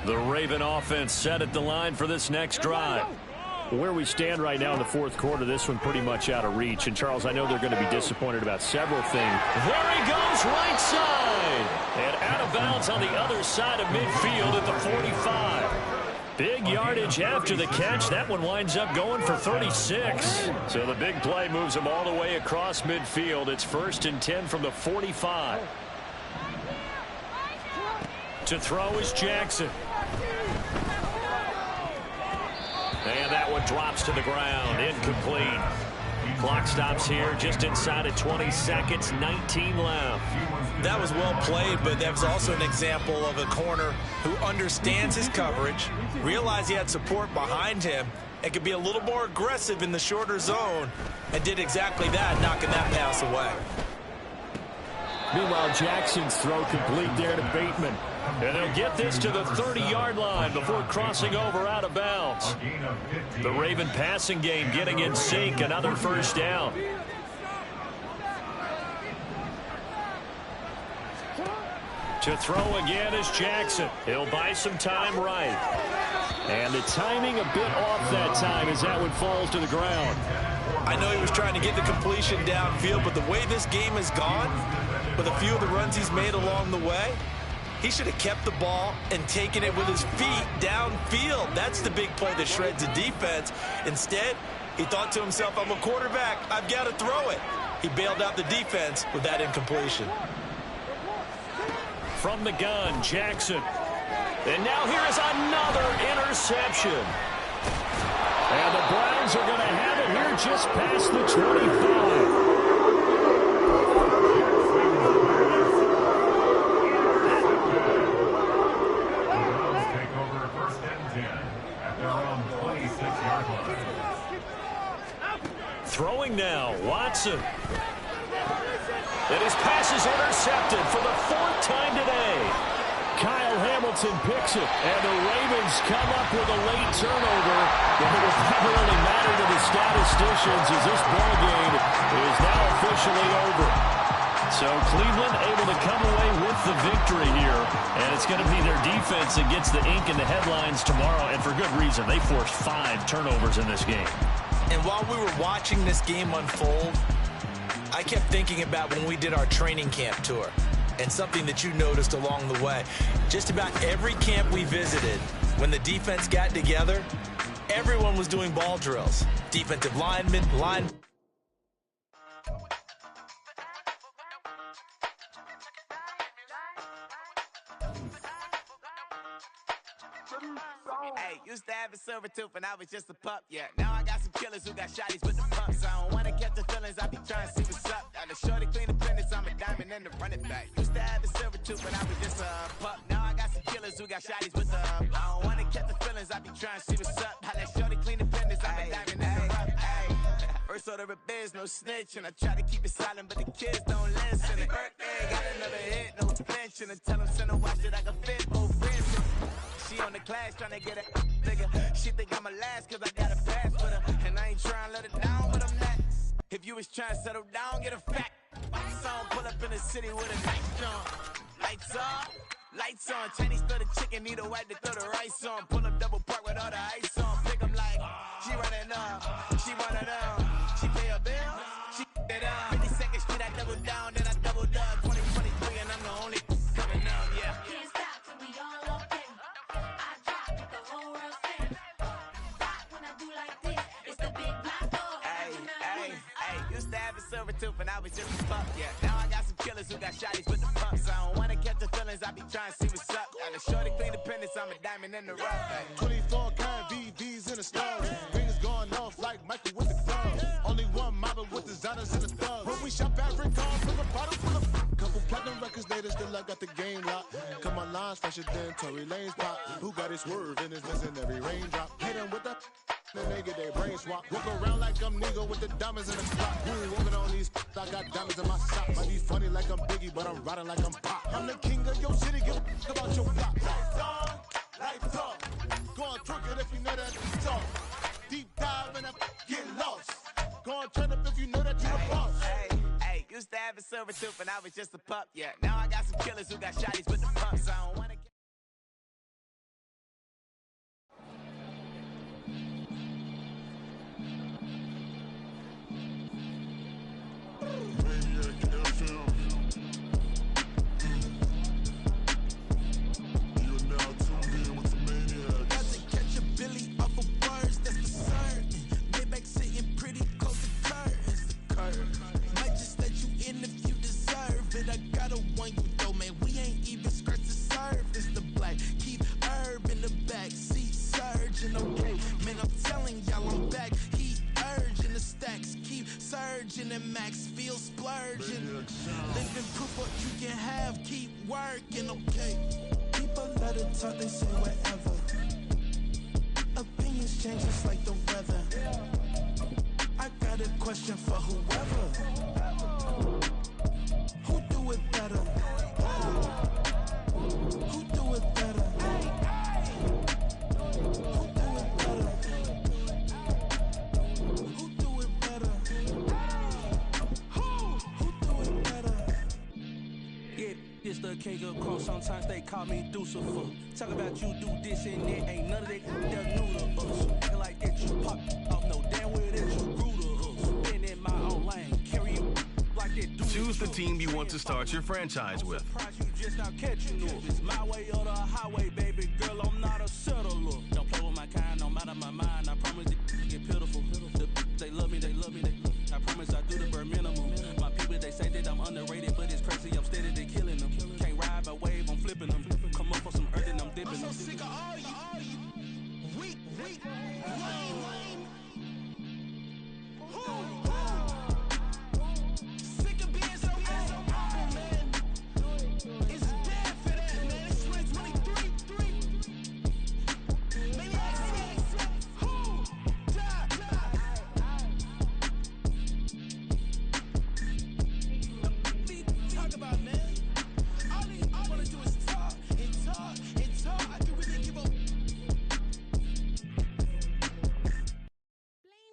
Speaker 4: The Raven offense set at the line for this next drive. Where we stand right now in the 4th quarter, this one pretty much out of reach. And, Charles, I know they're going to be disappointed about several things. There he goes, right side. And out of bounds on the other side of midfield at the 45. Big yardage after the catch. That one winds up going for 36. So the big play moves them all the way across midfield. It's 1st and 10 from the 45. To throw is Jackson. And that one drops to the ground. Incomplete. Clock stops here just inside of 20 seconds. 19 left.
Speaker 2: That was well played, but that was also an example of a corner who understands his coverage, realized he had support behind him, and could be a little more aggressive in the shorter zone, and did exactly that, knocking that pass away.
Speaker 4: Meanwhile, Jackson's throw complete there to Bateman. And they'll get this to the 30-yard line before crossing over out of bounds. The Raven passing game getting in sync. Another first down. To throw again is Jackson. He'll buy some time right. And the timing a bit off that time as that one falls to the ground.
Speaker 2: I know he was trying to get the completion downfield, but the way this game has gone, with a few of the runs he's made along the way, he should have kept the ball and taken it with his feet downfield. That's the big play that shreds the defense. Instead, he thought to himself, I'm a quarterback. I've got to throw it. He bailed out the defense with that incompletion.
Speaker 4: From the gun, Jackson. And now here is another interception. And the Browns are going to have it here just past the 25. Throwing now, Watson. And his pass is intercepted for the 4th time today. Kyle Hamilton picks it, and the Ravens come up with a late turnover. But it will never really matter to the statisticians as this ball game is now officially over. So Cleveland able to come away with the victory here, and it's going to be their defense that gets the ink in the headlines tomorrow, and for good reason. They forced 5 turnovers in this game.
Speaker 2: And while we were watching this game unfold, I kept thinking about when we did our training camp tour. And something that you noticed along the way, just about every camp we visited, when the defense got together, everyone was doing ball drills. Defensive linemen,
Speaker 6: Hey, used to have a silver tooth and I was just a pup, yeah. Now I got some killers who got shotties with the pumps. I don't wanna catch the feelings, I be trying to see what's up. Got the shorty clean the pendants, I'm a diamond and the running back. Used to have a silver tooth and I was just a pup. Now I got some killers who got shotties with the I don't wanna catch the feelings, I be trying to see what's up. How that shorty clean the pendants, I'm a diamond and the rough. First order of biz, no snitch, and I try to keep it silent, but the kids don't listen. And birthday, got another hit, no flinch, and I tell them send a watch that I can fit, both friends. She on the class trying to get a nigga. She think I'm a last cause I got a pass with her. And I ain't trying to let it down, but I'm not. If you was trying to settle down, get a fact. Song pull up in the city with a nice on. Lights on. Chinese throw the chicken, need a wipe to throw the rice on. Pull up double park with all the ice on. Pick 'em like, she running up. She one of them. She pay her bill, she it up. 52nd Street, I double down, then I doubled up. 2023 and I'm the only coming up, yeah.
Speaker 7: Can't stop till we all open. I drop with the whole world spin. Stop when I do like this. It's the big block door.
Speaker 6: Hey, used to have a silver tooth and I was just a pup, yeah. Now I got some killers who got shotties with the pumps. I don't wanna catch the feelings, I be trying to see what's up. Got a shorty clean the pendants, I'm a diamond in the rough. Hey.
Speaker 8: 24 karat VVs in the stars. Fingers going off like Michael with the clubs. Only one model with designers in the thugs. When we shop every car, fill a bottle full of couple platinum records later, still I got the game locked. Come on, lines fresher than Tory Lane's pop. Who got his swerve and is missing every raindrop? Hit them with the then they get their brain swap. Walk around like I'm Nego with the diamonds in the clock. Who walking on these I got diamonds in my socks. Might be funny like I'm Biggie, but I'm riding like I'm Pop. I'm the king of your city, give a about your block. Lights on. Go on, twerk it if you know that it's on. Deep dive and get lost. Go on, turn up if you know that you're the boss.
Speaker 6: Hey, used to have a silver tooth and I was just a pup, yeah. Now I got some killers who got shotties with the pumps. I don't wanna
Speaker 9: and max feel splurging. Living proof what you can have, keep working, okay? People let it talk, they say whatever. Opinions change just like the weather. I got a question for whoever. Who do it better? Who do it better? Who do it better? Who do it better? Who do it better?
Speaker 10: Yeah, this the king of cross. Sometimes they call me Lucifer. Talk about you do this and that. Ain't none of that they're new to us. Acting like that you pop off, no damn well that you grew to us. Been in my own lane, carry you like that.
Speaker 11: Choose the team you want to start your franchise with.
Speaker 10: You just not catching up. It's my way or the highway, baby girl. I'm not a settler. Don't play with my kind, no matter my mind. I promise they get pitiful. They love me, they love me, I promise I do the bare minimum. My people, they say that I'm underrated, but it's crazy, I'm steady, they killing them. Can't ride my wave, I'm flipping them. Come up for some earth and I'm dipping them.
Speaker 9: I'm so sick of all you weak, lame. Sick of being so old, man. It's dead for that, man. It's 2023. Maniacs. Talk about, man. All I wanna do is talk and talk and talk. I can really give a
Speaker 7: Bling,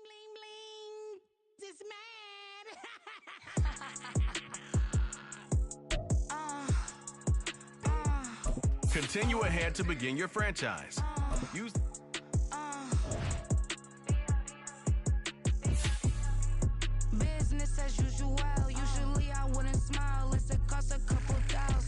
Speaker 7: bling, bling. This man.
Speaker 11: Continue ahead to begin your franchise. Use
Speaker 7: Business as usual. Usually I wouldn't smile. It's a cost a couple $1,000.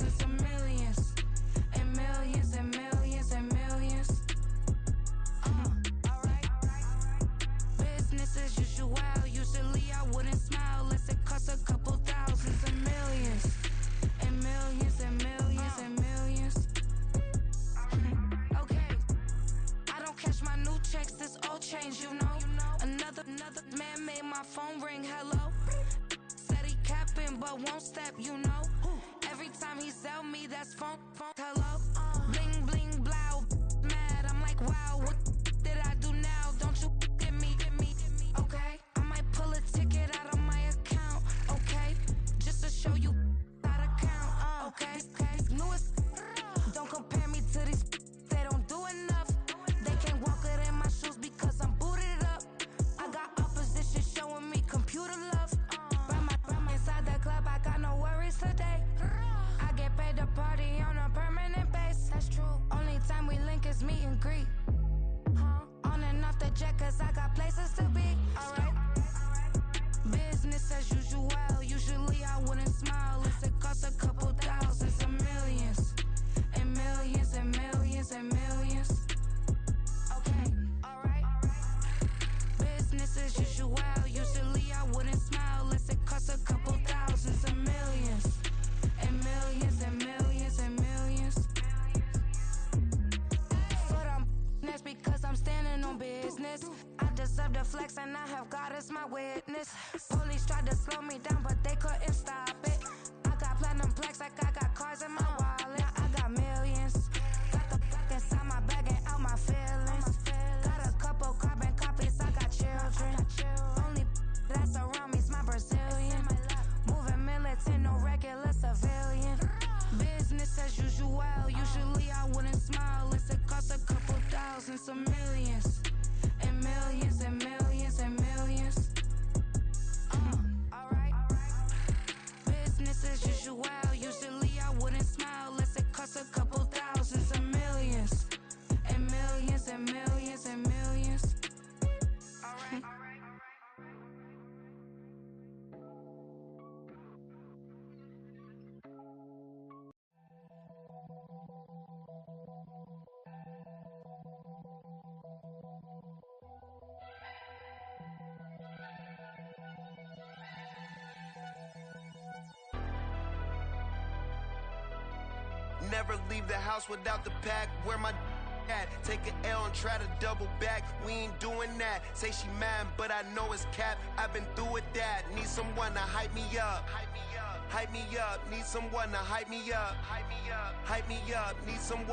Speaker 7: change, you know. Another man made my phone ring, hello. Said he capping, but won't step, you know. Every time he sell me, that's phone, hello. Bling, bling, blow, mad. I'm like, wow, what did I do now? Don't you get me, okay? I might pull a ticket out of my account, okay? Just to show you how to count, okay? Newest, don't compare me to these, they don't do enough. They can't walk it in my shoes because I'm booted up. I got opposition showing me computer love. Run my inside the club, I got no worries today. I get paid to party on a permanent base. That's true. Only time we link is meet and greet. On and off the jet, cause I got places to be. Alright. Business as usual. Usually I wouldn't smile. It costs a couple thousands and millions. And millions and millions and millions. Okay, alright. Business as usual. Usually I wouldn't smile unless it costs a couple thousands and millions. And millions and millions and millions. Foot on that's because I'm standing on business. I deserve the flex and I have God as my witness. Police tried to slow me down but they couldn't stop it. I got platinum plaques like I got cars in my wallet. I got millions. Got the fuck inside my bag and out my feelings. Got a couple carbon copies, I got children. Only that's around me's my Brazilian. Moving militant, no regular civilian. Business as usual. Usually I wouldn't smile unless it costs a couple thousands of millions. And millions and millions and millions. Alright. Business as usual. Usually I wouldn't smile unless it costs a couple thousands of millions. And millions and millions and millions. Alright.
Speaker 12: Never leave the house without the pack. Where my at? Take an L and try to double back. We ain't doing that. Say she mad, but I know it's cap. I've been through with that. Need someone to hype me up. Hype me up. Need someone to hype me up. Hype me up. Need someone.